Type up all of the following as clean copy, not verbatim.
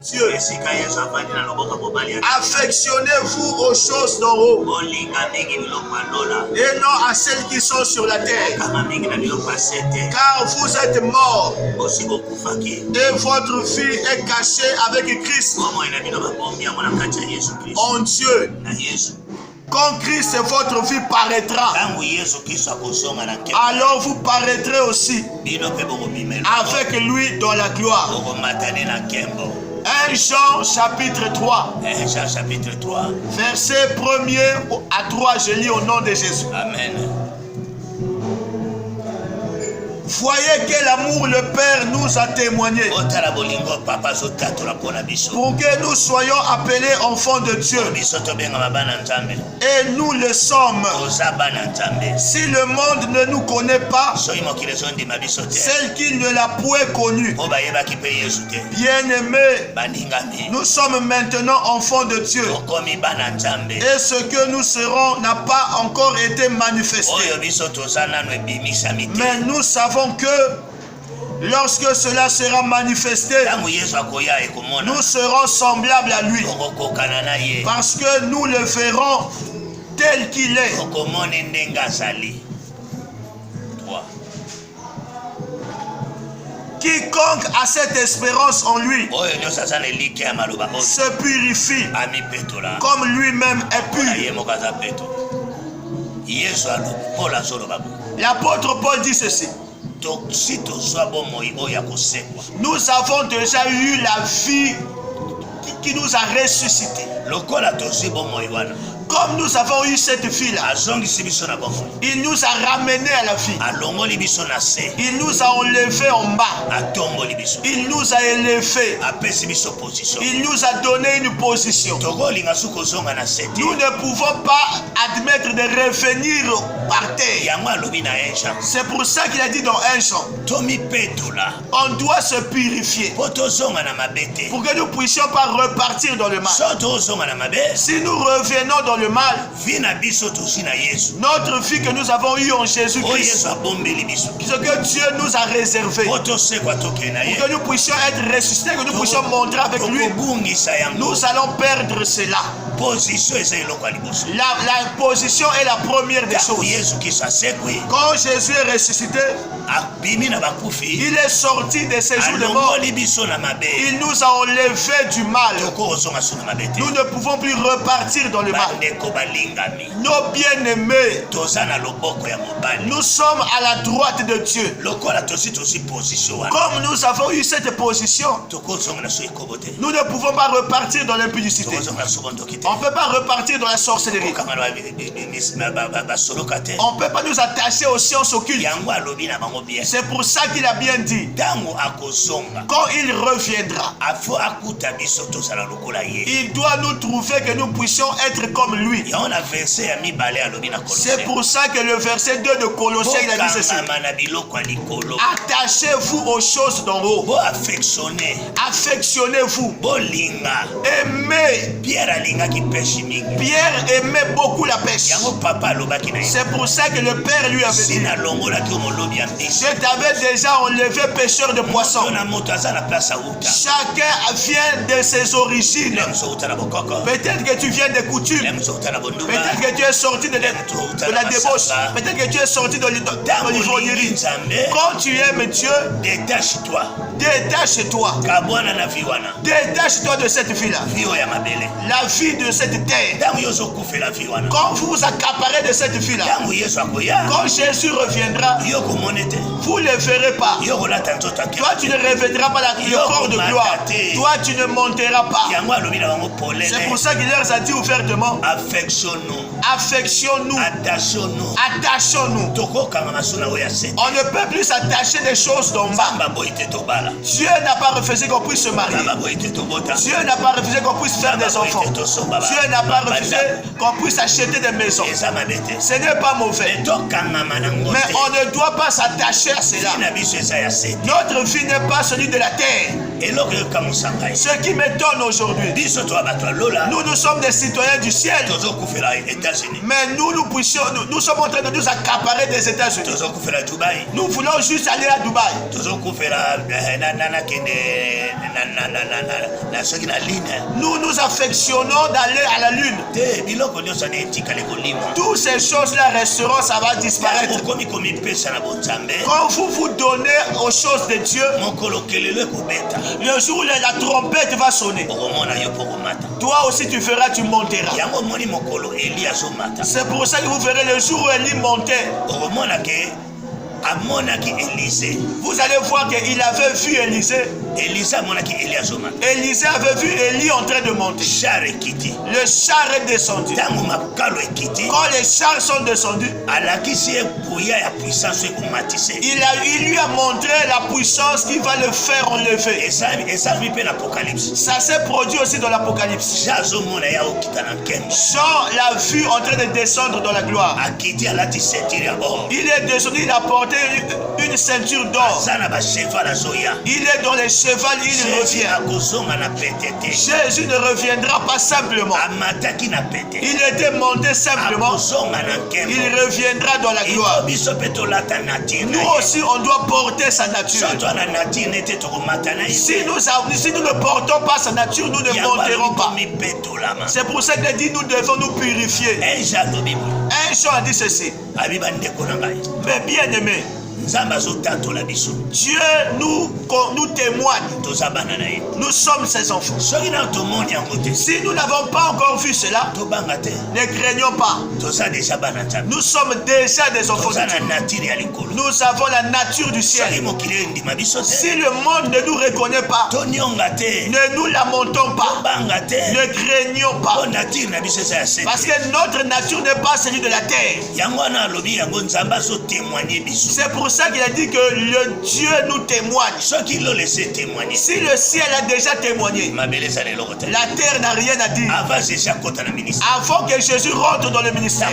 Dieu. Affectionnez-vous aux choses d'en haut et non à celles qui sont sur la terre. Car vous êtes morts et votre vie est cachée avec Christ en Dieu. Quand Christ et votre vie paraîtra, alors vous paraîtrez aussi avec lui dans la gloire. 1 Jean chapitre 3, verset 1er à 3, je lis au nom de Jésus. Amen. Voyez quel amour le Père nous a témoigné pour que nous soyons appelés enfants de Dieu. Et nous le sommes. Si le monde ne nous connaît pas, celle qui ne l'a point connu, bien-aimés, nous sommes maintenant enfants de Dieu. Et ce que nous serons n'a pas encore été manifesté. Mais nous savons que lorsque cela sera manifesté, nous serons semblables à lui, parce que nous le verrons tel qu'il est. Quiconque a cette espérance en lui se purifie comme lui-même est pur. L'apôtre Paul dit ceci: nous avons déjà eu la vie qui nous a ressuscité. Comme nous avons eu cette vie-là, il nous a ramenés à la vie. Il nous a enlevés en bas. Il nous a élevés. Il nous a donné une position. Nous ne pouvons pas admettre de revenir par terre. C'est pour ça qu'il a dit dans 1 Jean, on doit se purifier pour que nous ne puissions pas repartir dans le mal. Si nous revenons dans le mal, notre vie que nous avons eue en Jésus-Christ, ce que Dieu nous a réservé pour que nous puissions être ressuscités, que nous puissions montrer avec lui, nous allons perdre cela. La position est la première des choses. Quand Jésus est ressuscité, il est sorti de ces jours de mort. Il nous a enlevés du mal. Nous ne pouvons plus repartir dans le mal. Nos bien-aimés, nous sommes à la droite de Dieu. Comme nous avons eu cette position, nous ne pouvons pas repartir dans l'impudicité. On ne peut pas repartir dans la sorcellerie. On ne peut pas nous attacher aux sciences occultes. C'est pour ça qu'il a bien dit, quand il reviendra, il doit nous trouver que nous puissions être comme lui. C'est pour ça que le verset 2 de Colossiens, il a dit ceci: attachez-vous aux choses d'en haut. Affectionnez-vous. Aimez. Pierre aimait beaucoup la pêche. C'est pour ça que le Père lui avait dit, je t'avais déjà enlevé pêcheur de poissons. Chacun vient de ses origines. Peut-être que tu viens des coutumes. Peut-être que tu es sorti de la débauche. Peut-être que tu es sorti de l'ivrognerie. Quand tu aimes Dieu, détache-toi. Détache-toi. Détache-toi de cette vie-là. La vie de cette terre. Quand vous vous accaparez de cette vie-là, quand Jésus reviendra, vous ne le verrez pas. Toi, tu ne revêtras pas le corps de gloire. Toi, tu ne monteras pas. C'est pour ça qu'il leur a dit ouvertement, affectionnons-nous. Attachons-nous. On ne peut plus s'attacher des choses d'en bas. Dieu n'a pas refusé qu'on puisse se marier. Dieu n'a pas refusé qu'on puisse faire des enfants. Dieu n'a pas refusé qu'on puisse acheter des maisons. Ce n'est pas mauvais. Mais on ne doit pas s'attacher à cela. Notre vie n'est pas celui de la terre. Ce qui m'étonne aujourd'hui, nous sommes des citoyens du ciel. actuel. Mais nous sommes en train de nous accaparer des États-Unis. Nous voulons juste aller à Dubaï. Nous nous affectionnons d'aller à la lune. Toutes ces choses-là resteront, ça va disparaître. Quand vous donnez aux choses de Dieu, le jour où la trompette va sonner, toi aussi tu feras, tu monteras. C'est pour ça que vous verrez le jour où Élie montait. Vous allez voir qu'il avait vu Élisée. Élisée avait vu Élie en train de monter. Le char est descendu. Quand les chars sont descendus, il lui a montré la puissance qui va le faire enlever. Ça s'est produit aussi dans l'Apocalypse. Jean l'a vu en train de descendre dans la gloire. Il est descendu, il a porté une ceinture d'or. Il est dans les chevals, il revient. Jésus ne reviendra pas simplement. Il était monté simplement. Il reviendra dans la gloire. Nous aussi, on doit porter sa nature. Si nous ne portons pas sa nature, nous ne monterons pas. C'est pour ça qu'il dit nous devons nous purifier. Un Jean a dit ceci. Mais bien aimé, Dieu nous témoigne. Nous sommes ses enfants. Si nous n'avons pas encore vu cela, ne craignons pas. Nous sommes déjà des enfants de Dieu. Nous avons la nature du ciel. Si le monde ne nous reconnaît pas, ne nous lamentons pas. Ne craignons pas. Parce que notre nature n'est pas celle de la terre. C'est pour ça qu'il a dit que le Dieu nous témoigne. Si le ciel a déjà témoigné, la terre n'a rien à dire. Avant que Jésus rentre dans le ministère,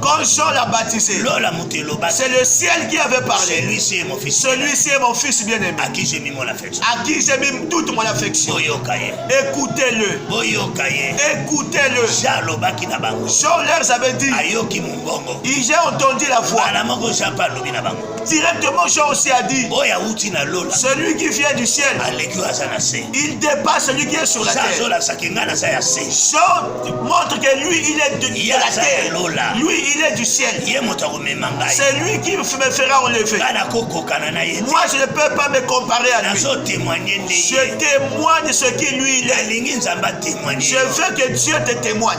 quand Jean l'a baptisé, c'est le ciel qui avait parlé. Celui-ci est mon fils bien-aimé, à qui j'ai mis toute mon affection. Écoutez-le. Écoutez-le. Jean leur avait dit, j'ai entendu la voix. Directement, Jean aussi a dit, celui qui vient du ciel, il dépasse celui qui est sur la terre. Jean montre que lui, il est de la terre. Lui, il est du ciel. C'est lui qui me fera enlever. Moi, je ne peux pas me comparer à lui. Je témoigne ce qui lui il est. Je veux que Dieu te témoigne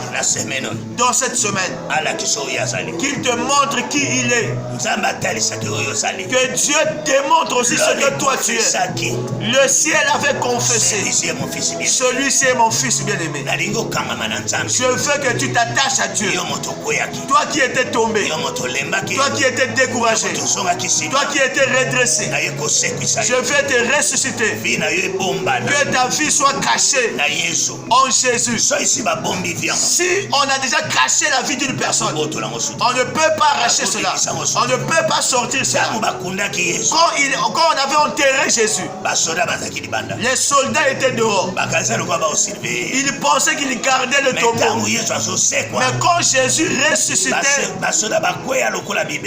dans cette semaine. Qu'il te montre qui il est. Que Dieu démontre aussi ce que toi tu es. Le ciel avait confessé. Celui-ci est mon fils bien-aimé. Je veux que tu t'attaches à Dieu. Toi qui étais tombé, toi qui étais découragé, toi qui étais redressé, je vais te ressusciter. Que ta vie soit cachée en Jésus. Si on a déjà caché la vie d'une personne, on ne peut pas arracher cela. On ne peut pas sortir cela. Quand on avait enterré Jésus, les soldats étaient dehors. Ils pensaient qu'ils gardaient le tombeau. Mais quand Jésus ressuscitait,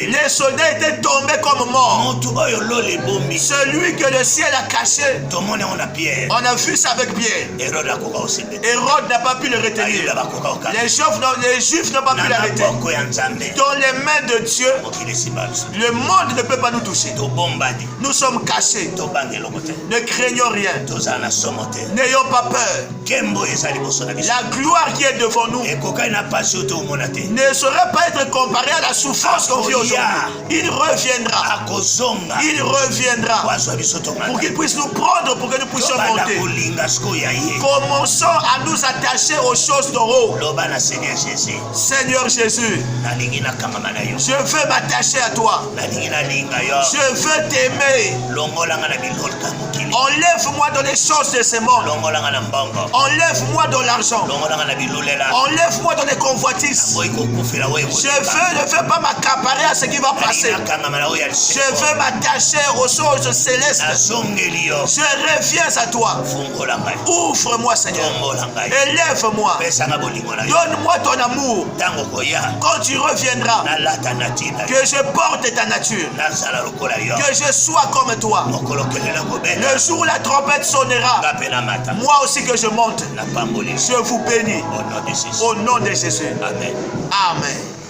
les soldats étaient tombés comme morts. Celui que le ciel a caché, on a vu ça avec Pierre. Hérode n'a pas pu le retenir. Les Juifs n'ont pas pu l'arrêter. Dans les mains de Dieu, le monde ne peut pas nous toucher. Nous sommes cachés. Ne craignons rien. N'ayons pas peur. La gloire qui est devant nous ne saurait pas être comparée à la souffrance qu'on vit aujourd'hui. Il reviendra. Il reviendra pour qu'il puisse nous prendre, pour que nous puissions monter. Commençons à nous attacher aux choses d'en haut. Seigneur Jésus, je veux m'attacher à toi. Je veux t'aimer. Enlève-moi dans les choses de ce monde. Enlève-moi dans l'argent. Enlève-moi dans les convoitises. Je ne veux pas m'accaparer à ce qui va passer. Je veux m'attacher aux choses célestes. Je reviens à toi. Ouvre-moi, Seigneur. Élève-moi. Donne-moi ton amour. Quand tu reviendras, que je porte ta nature. Que je sois comme toi. Le jour où la trompette sonnera, moi aussi que je monte. Je vous bénis. Au nom de Jésus. Amen. Amen.